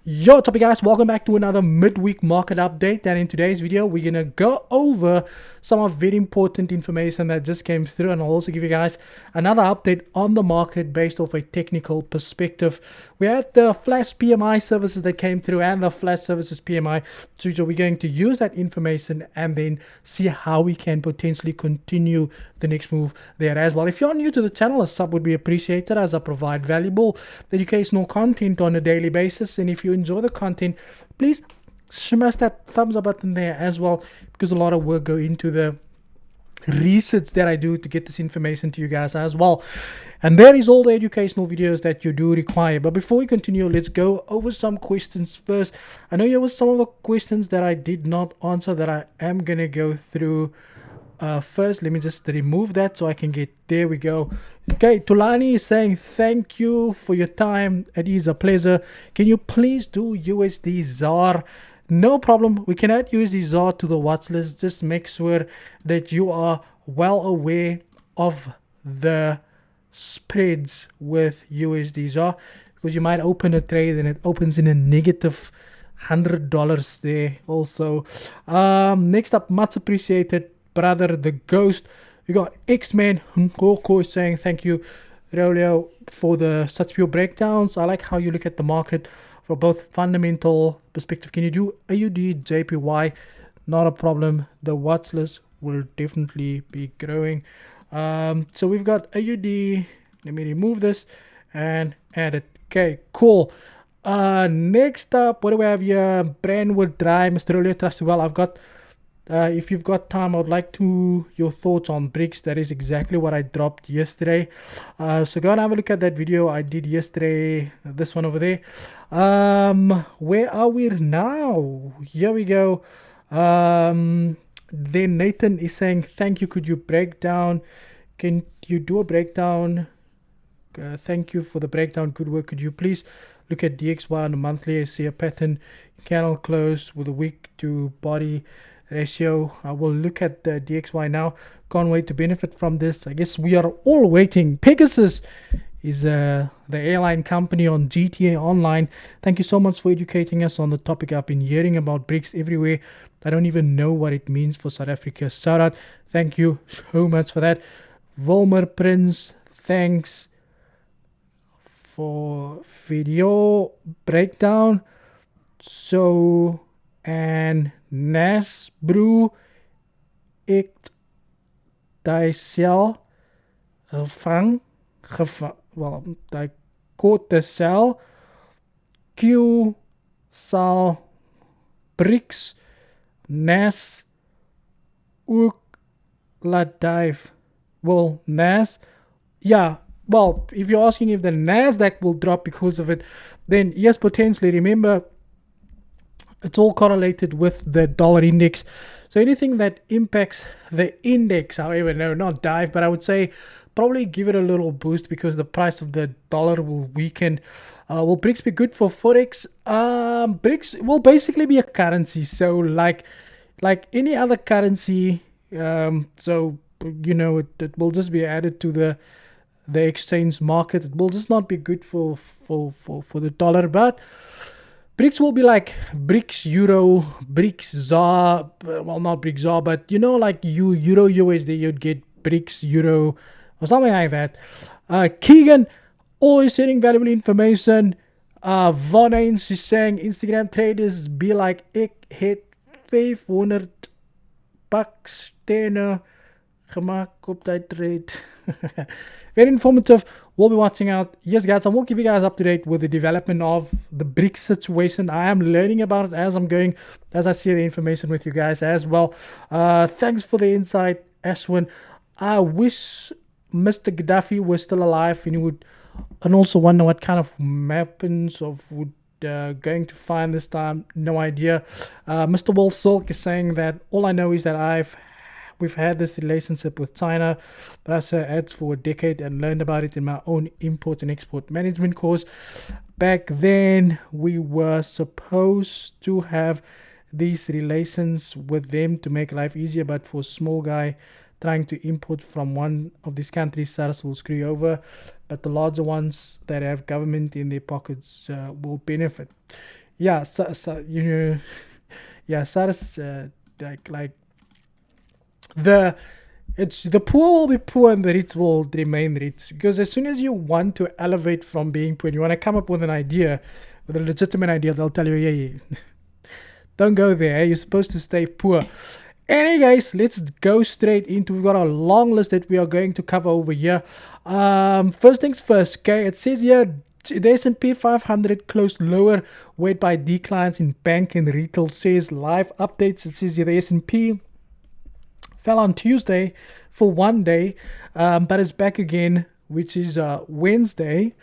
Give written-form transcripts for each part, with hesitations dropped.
Yo, what's up you guys, welcome back to another midweek market update. And in today's video we're gonna go over some of very important information that just came through, and I'll also give you guys another update on the market based off a technical perspective. We had the flash PMI services that came through and the flash services PMI, so we're going to use that information and then see how we can potentially continue the next move there as well. If you're new to the channel, a sub would be appreciated as I provide valuable educational content on a daily basis. And if you enjoy the content, please smash that thumbs up button there as well, because a lot of work go into the research that I do to get this information to you guys as well. And there is all the educational videos that you do require. But before we continue, let's go over some questions first. I know there was some of the questions that I did not answer that I am gonna go through first. Let me just remove that so I can get, there we go. Okay, Tulani is saying thank you for your time, it is a pleasure. Can you please do USD ZAR? No problem, we can add USD ZAR to the watch list. Just make sure that you are well aware of the spreads with USD ZAR, because you might open a trade and it opens in a negative $100 there also. Next up, much appreciated brother the Ghost. We got X-Men Nkoko saying thank you Rolio for the such pure breakdowns. I like how you look at the market from both fundamental perspective. Can you do AUD JPY? Not a problem, the watch list will definitely be growing. So we've got AUD, let me remove this and add it. Okay, cool. Next up, what do we have here? Brandwood Dry, Mr. Rolio, trust you well. I've got if you've got time, I would like to your thoughts on BRICS. That is exactly what I dropped yesterday. So go and have a look at that video I did yesterday. This one over there. Where are we now? Here we go. Then Nathan is saying thank you. Could you break down? Can you do a breakdown? Thank you for the breakdown. Good work. Could you please look at DXY on a monthly? I see a pattern. Candle close with a week to body ratio. I will look at the DXY now. Can't wait to benefit from this. I guess we are all waiting. Pegasus is the airline company on GTA Online. Thank you so much for educating us on the topic. I've been hearing about BRICS everywhere. I don't even know what it means for South Africa. Shout out. Thank you so much for that. Volmer Prince, thanks for video breakdown. So, and NAS brew ik thyself wel die korte cel Q sal BRICS NAS ook laat dive. Well, NAS, yeah, well, if you're asking if the NASDAQ will drop because of it, then yes, potentially. Remember, it's all correlated with the dollar index. So anything that impacts the index, however, no, not dive, but I would say probably give it a little boost because the price of the dollar will weaken. Will BRICS be good for Forex? BRICS will basically be a currency. So like any other currency, so you know, it will just be added to the exchange market. It will just not be good for the dollar, but BRICS will be like BRICS Euro, BRICS ZAR, well, not BRICS ZAR, but you know, like Euro USD, you'd get BRICS Euro or something like that. Keegan, always sharing valuable information. Von Eens is saying Instagram traders be like, ek het 500 bucks stenen gemaakt op die trade. Very informative. We'll be watching out. Yes, guys, I will keep you guys up to date with the development of the BRICS situation. I am learning about it as I'm going, as I see the information with you guys as well. Thanks for the insight, Ashwin. I wish Mr. Gaddafi was still alive, and he would, and also wonder what kind of weapons of would going to find this time. No idea. Mr. Will Silk is saying that all I know is that we've had this relationship with China, but I saw ads for a decade and learned about it in my own import and export management course. Back then, we were supposed to have these relations with them to make life easier, but for a small guy trying to import from one of these countries, SARS will screw you over, but the larger ones that have government in their pockets will benefit. yeah, so you know, yeah, Cyrus, like the it's the poor will be poor and the rich will remain rich, because as soon as you want to elevate from being poor, you want to come up with an idea, with a legitimate idea, they'll tell you, yeah, don't go there. You're supposed to stay poor. Anyway, guys, let's go straight into. We've got a long list that we are going to cover over here. First things first. Okay, it says here the S&P 500 closed lower, weighed by declines in bank and retail. Says live updates. It says here the S&P fell on Tuesday for one day, but it's back again, which is Wednesday.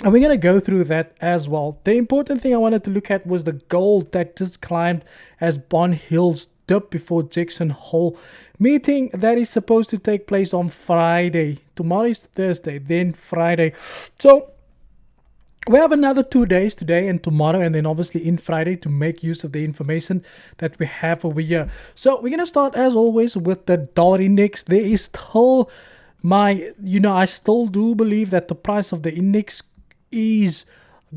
And we're going to go through that as well. The important thing I wanted to look at was the gold that just climbed as Bond Hills dip before Jackson Hole meeting that is supposed to take place on Friday. Tomorrow is Thursday, then Friday. So we have another 2 days, today and tomorrow, and then obviously in Friday, to make use of the information that we have over here. So we're going to start as always with the dollar index. There is still I still do believe that the price of the index is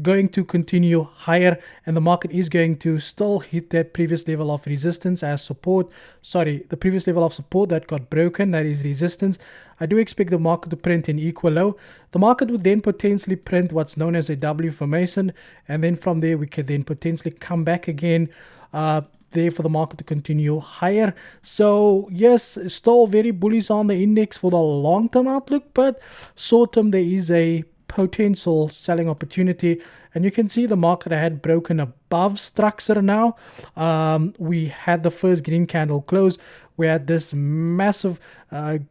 going to continue higher, and the market is going to still hit that previous level of resistance as support. Sorry, the previous level of support that got broken, that is resistance. I do expect the market to print an equal low. The market would then potentially print what's known as a W formation, and then from there we could then potentially come back again there for the market to continue higher. So yes, still very bullish on the index for the long-term outlook, but short-term there is a potential selling opportunity, and you can see the market had broken above structure now. We had the first green candle close. We had this massive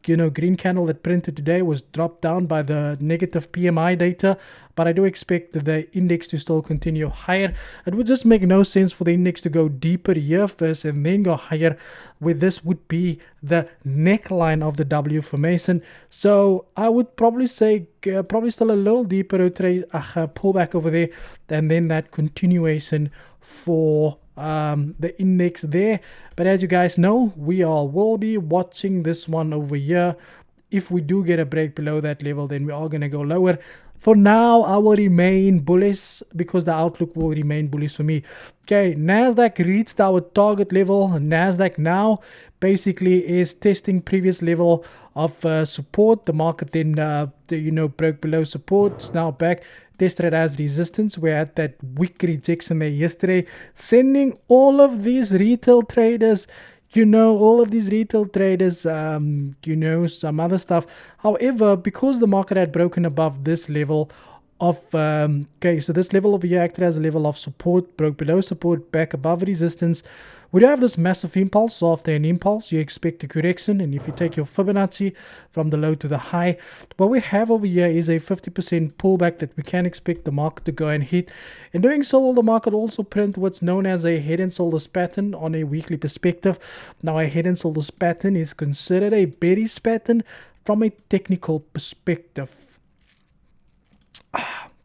green candle that printed today, was dropped down by the negative PMI data, but I do expect the index to still continue higher. It would just make no sense for the index to go deeper here first and then go higher, where this would be the neckline of the W formation. So I would probably say probably still a little deeper pullback over there, and then that continuation for the index there. But as you guys know, we will be watching this one over here. If we do get a break below that level, then we are going to go lower. For now, I will remain bullish because the outlook will remain bullish for me. Okay, NASDAQ reached our target level. NASDAQ now basically is testing previous level of support. The market then broke below support. It's now back, tested as resistance. We had that weak rejection there yesterday, sending all of these retail traders, some other stuff. However, because the market had broken above this level of so this level over here acted as a level of support, broke below support, back above resistance. We do have this massive impulse. So after an impulse, you expect a correction, and if you take your Fibonacci from the low to the high, what we have over here is a 50% pullback that we can expect the market to go and hit. In doing so, the market also print what's known as a head and shoulders pattern on a weekly perspective. Now, a head and shoulders pattern is considered a bearish pattern from a technical perspective.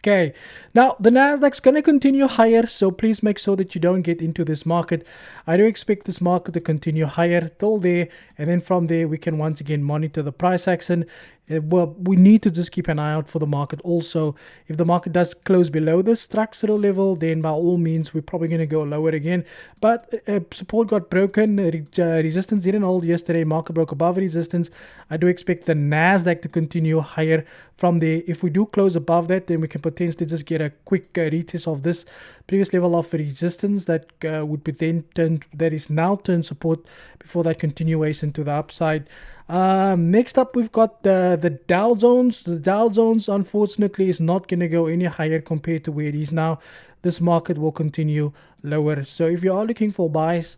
Okay, now the Nasdaq's going to continue higher, so please make sure that you don't get into this market. I do expect this market to continue higher till there, and then from there we can once again monitor the price action. Well, we need to just keep an eye out for the market also. If the market does close below the structural level, then by all means we're probably going to go lower again. But support got broken, resistance didn't hold yesterday, market broke above resistance. I do expect the Nasdaq to continue higher from there. If we do close above that, then we can potentially just get a quick retest of this previous level of resistance that would be then turned, that is now turned support, before that continuation to the upside. Next up, we've got the Dow Jones. The Dow Jones, unfortunately, is not going to go any higher compared to where it is now. This market will continue lower. So if you are looking for buys,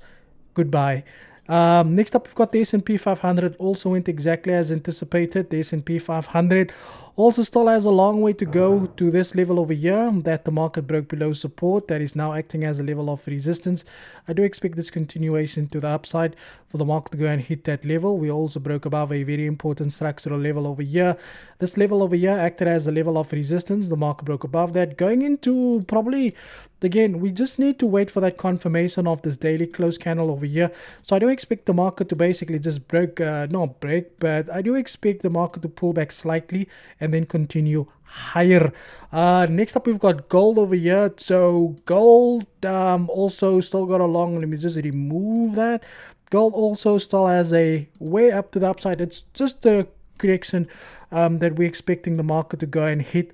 goodbye. Next up, we've got the S&P 500. Also went exactly as anticipated. The S&P 500 also still has a long way to go to this level over here that the market broke below support, that is now acting as a level of resistance. I do expect this continuation to the upside for the market to go and hit that level. We also broke above a very important structural level over here. This level over here acted as a level of resistance. The market broke above that, going into probably, again, we just need to wait for that confirmation of this daily close candle over here. So I do expect the market to basically just not break, but I do expect the market to pull back slightly and then continue higher. Next up we've got gold over here. So gold also still got a long, let me just remove that. Gold also still has a way up to the upside. It's just a correction that we're expecting the market to go and hit.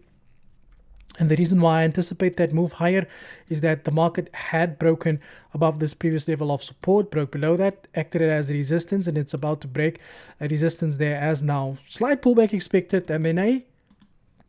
And the reason why I anticipate that move higher is that the market had broken above this previous level of support, broke below that, acted as resistance, and it's about to break a resistance there as now. Slight pullback expected, and then a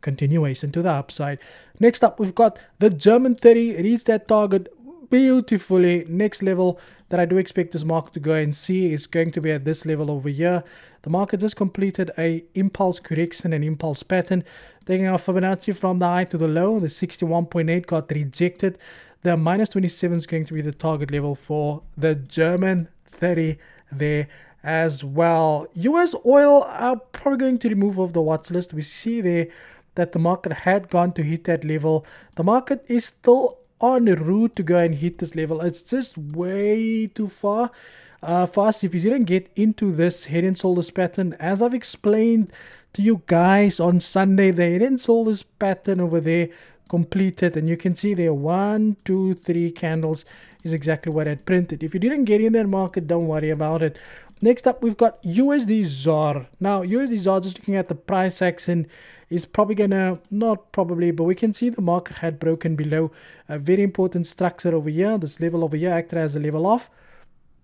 continuation to the upside. Next up, we've got the German 30 reached that target beautifully. Next level that I do expect this market to go and see is going to be at this level over here. The market just completed a impulse correction and impulse pattern, taking our Fibonacci from the high to the low. The 61.8 got rejected. The minus 27 is going to be the target level for the German 30 there as well. US oil are probably going to remove off the watch list. We see there that the market had gone to hit that level. The market is still on the route to go and hit this level. It's just way too far for us. If you didn't get into this head and shoulders pattern, as I've explained to you guys on Sunday, the head and shoulders pattern over there completed, and you can see there 1 2 3 candles is exactly what I printed. If you didn't get in that market, don't worry about it. Next up, we've got USD ZAR. Now USD ZAR, just looking at the price action, is probably gonna, not probably, but we can see the market had broken below a very important structure over here. This level over here acted as a level of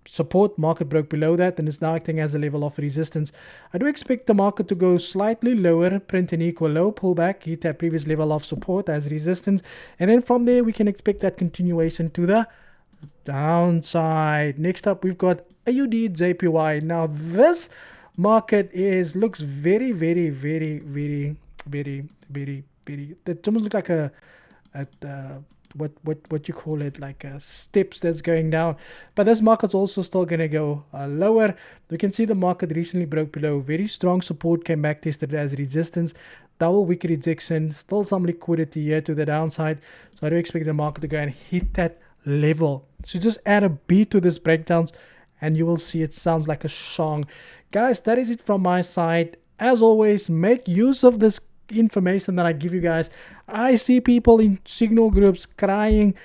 support. Market broke below that and is now acting as a level of resistance. I do expect the market to go slightly lower, print an equal low, pull back, hit that previous level of support as resistance, and then from there we can expect that continuation to the downside. Next up, we've got AUD JPY. Now this market looks very that almost look like a what you call it, like steps that's going down, but this market's also still gonna go lower. We can see the market recently broke below very strong support, came back, tested as resistance, double wick rejection, still some liquidity here to the downside. So I do expect the market to go and hit that level. So just add a beat to this breakdowns and you will see it sounds like a song. Guys, that is it from my side. As always, make use of this information that I give you guys. I see people in signal groups crying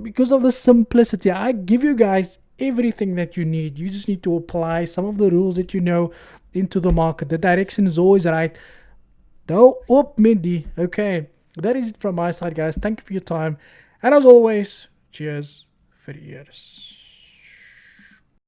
because of the simplicity. I give you guys everything that you need. You just need to apply some of the rules that you know into the market. The direction is always right. Go up midi. Okay, that is it from my side, guys. Thank you for your time, and as always, cheers for the years.